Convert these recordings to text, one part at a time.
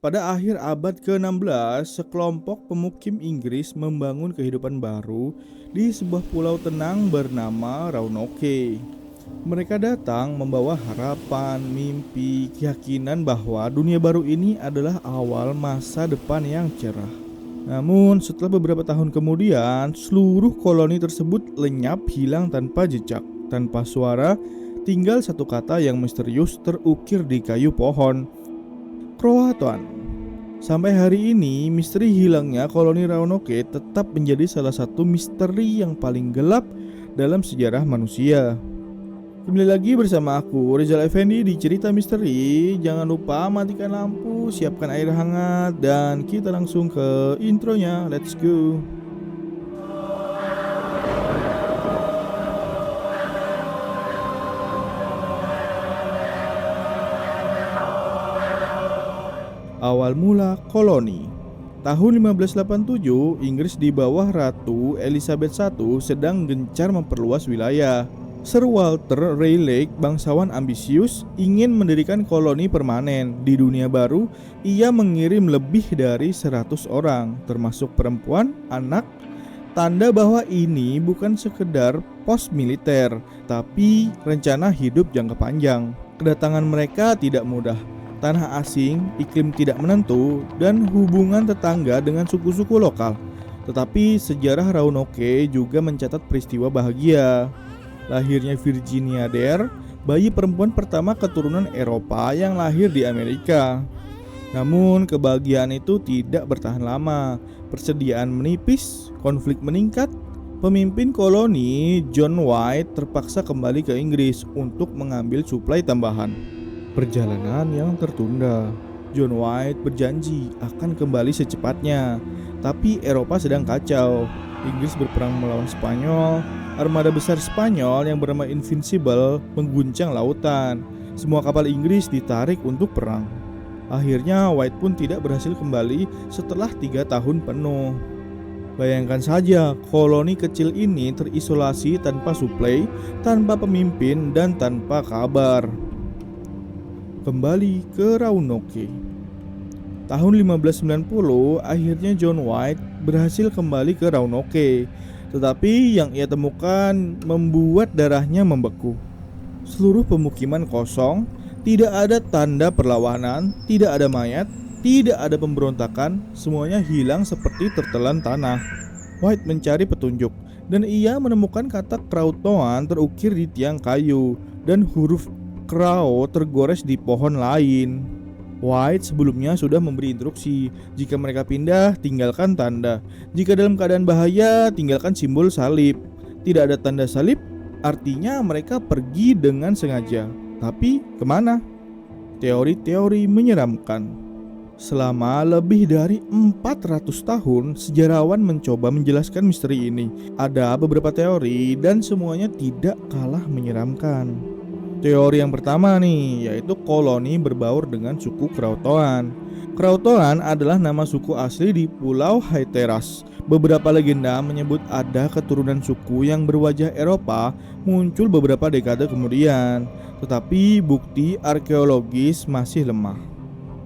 Pada akhir abad ke-16, sekelompok pemukim Inggris membangun kehidupan baru di sebuah pulau tenang bernama Roanoke. Mereka datang membawa harapan, mimpi, keyakinan bahwa dunia baru ini adalah awal masa depan yang cerah. Namun, setelah beberapa tahun kemudian, seluruh koloni tersebut lenyap hilang tanpa jejak, tanpa suara, tinggal satu kata yang misterius terukir di kayu pohon, Croatoan. Sampai hari ini, misteri hilangnya koloni Roanoke tetap menjadi salah satu misteri yang paling gelap dalam sejarah manusia. Kembali lagi bersama aku, Rizal Effendi di Cerita Misteri. Jangan lupa matikan lampu, siapkan air hangat, dan kita langsung ke intronya. Let's go. Awal mula koloni. Tahun 1587, Inggris di bawah Ratu Elizabeth I sedang gencar memperluas wilayah. Sir Walter Raleigh, bangsawan ambisius, ingin mendirikan koloni permanen di dunia baru. Ia mengirim lebih dari 100 orang, termasuk perempuan, anak, tanda bahwa ini bukan sekedar pos militer, tapi rencana hidup jangka panjang. Kedatangan mereka tidak mudah. Tanah asing, iklim tidak menentu, dan hubungan tetangga dengan suku-suku lokal. Tetapi sejarah Roanoke juga mencatat peristiwa bahagia. Lahirnya Virginia Dare, bayi perempuan pertama keturunan Eropa yang lahir di Amerika. Namun kebahagiaan itu tidak bertahan lama. Persediaan menipis, konflik meningkat. Pemimpin koloni John White terpaksa kembali ke Inggris untuk mengambil suplai tambahan. Perjalanan yang tertunda. John White berjanji akan kembali secepatnya, tapi Eropa sedang kacau. Inggris berperang melawan Spanyol. Armada besar Spanyol yang bernama Invincible mengguncang lautan. Semua kapal Inggris ditarik untuk perang. Akhirnya White pun tidak berhasil kembali setelah 3 tahun penuh. Bayangkan saja, koloni kecil ini terisolasi tanpa suplai, tanpa pemimpin, dan tanpa kabar. Kembali ke Roanoke. Tahun 1590, akhirnya John White berhasil kembali ke Roanoke. Tetapi yang ia temukan membuat darahnya membeku. Seluruh pemukiman kosong, tidak ada tanda perlawanan, tidak ada mayat, tidak ada pemberontakan, semuanya hilang seperti tertelan tanah. White mencari petunjuk, dan ia menemukan kata Croatoan terukir di tiang kayu, dan huruf Crow tergores di pohon lain. White sebelumnya sudah memberi instruksi, jika mereka pindah, tinggalkan tanda. Jika dalam keadaan bahaya, tinggalkan simbol salib. Tidak ada tanda salib, artinya mereka pergi dengan sengaja. Tapi kemana? Teori-teori menyeramkan. Selama lebih dari 400 tahun, sejarawan mencoba menjelaskan misteri ini. Ada beberapa teori dan semuanya tidak kalah menyeramkan. Teori yang pertama nih, yaitu koloni berbaur dengan suku Croatoan. Croatoan adalah nama suku asli di Pulau Hatteras. Beberapa legenda menyebut ada keturunan suku yang berwajah Eropa muncul beberapa dekade kemudian, tetapi bukti arkeologis masih lemah.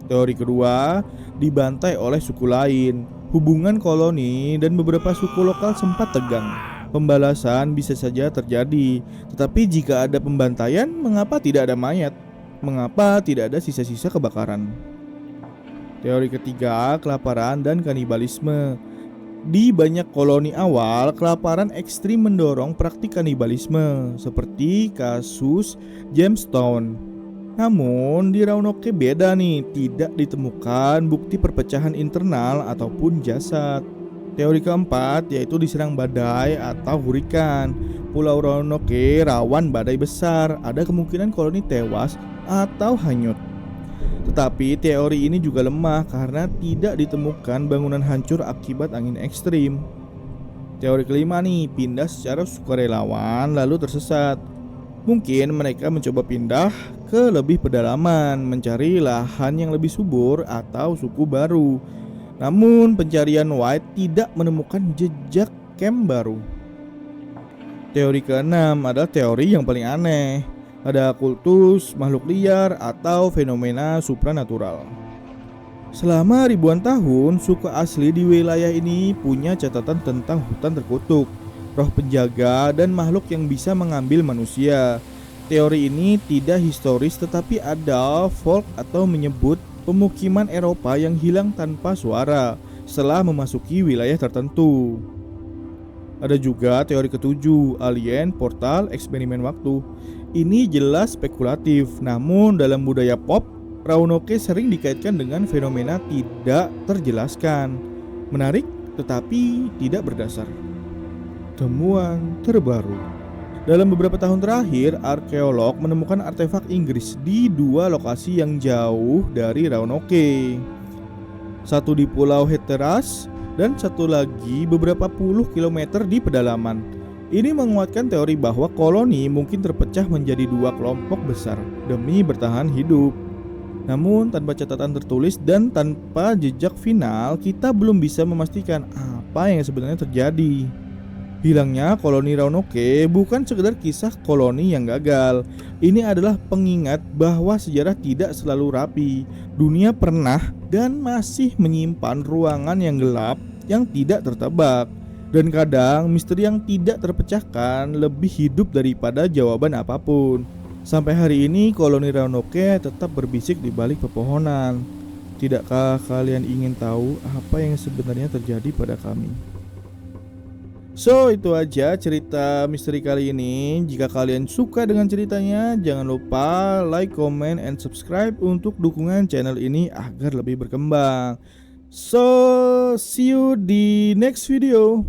Teori kedua, dibantai oleh suku lain. Hubungan koloni dan beberapa suku lokal sempat tegang. Pembalasan bisa saja terjadi, tetapi jika ada pembantaian, mengapa tidak ada mayat? Mengapa tidak ada sisa-sisa kebakaran? Teori ketiga, kelaparan dan kanibalisme. Di banyak koloni awal, kelaparan ekstrim mendorong praktik kanibalisme, seperti kasus Jamestown. Namun di Roanoke beda nih, tidak ditemukan bukti perpecahan internal ataupun jasad. Teori keempat yaitu diserang badai atau hurikan. Pulau Roanoke rawan badai besar, ada kemungkinan koloni tewas atau hanyut. Tetapi teori ini juga lemah karena tidak ditemukan bangunan hancur akibat angin ekstrim. Teori kelima nih, pindah secara sukarelawan lalu tersesat. Mungkin mereka mencoba pindah ke lebih pedalaman, mencari lahan yang lebih subur atau suku baru. Namun pencarian White tidak menemukan jejak camp baru. Teori keenam adalah teori yang paling aneh. Ada kultus, makhluk liar, atau fenomena supranatural. Selama ribuan tahun, suku asli di wilayah ini punya catatan tentang hutan terkutuk, roh penjaga, dan makhluk yang bisa mengambil manusia. Teori ini tidak historis tetapi ada folk atau menyebut pemukiman Eropa yang hilang tanpa suara setelah memasuki wilayah tertentu. Ada juga teori ketujuh, alien, portal, eksperimen waktu. Ini jelas spekulatif, namun dalam budaya pop, Raunoke sering dikaitkan dengan fenomena tidak terjelaskan. Menarik, tetapi tidak berdasar. Temuan terbaru. Dalam beberapa tahun terakhir, arkeolog menemukan artefak Inggris di dua lokasi yang jauh dari Raunoke. Satu di Pulau Hatteras dan satu lagi beberapa puluh kilometer di pedalaman. Ini menguatkan teori bahwa koloni mungkin terpecah menjadi dua kelompok besar demi bertahan hidup. Namun tanpa catatan tertulis dan tanpa jejak final, kita belum bisa memastikan apa yang sebenarnya terjadi. Hilangnya koloni Raunoke bukan sekedar kisah koloni yang gagal. Ini adalah pengingat bahwa sejarah tidak selalu rapi. Dunia pernah dan masih menyimpan ruangan yang gelap yang tidak tertebak. Dan kadang misteri yang tidak terpecahkan lebih hidup daripada jawaban apapun. Sampai hari ini koloni Raunoke tetap berbisik di balik pepohonan. Tidakkah kalian ingin tahu apa yang sebenarnya terjadi pada kami? So, itu aja cerita misteri kali ini. Jika kalian suka dengan ceritanya, jangan lupa like, comment, and subscribe untuk dukungan channel ini agar lebih berkembang. So, see you di next video.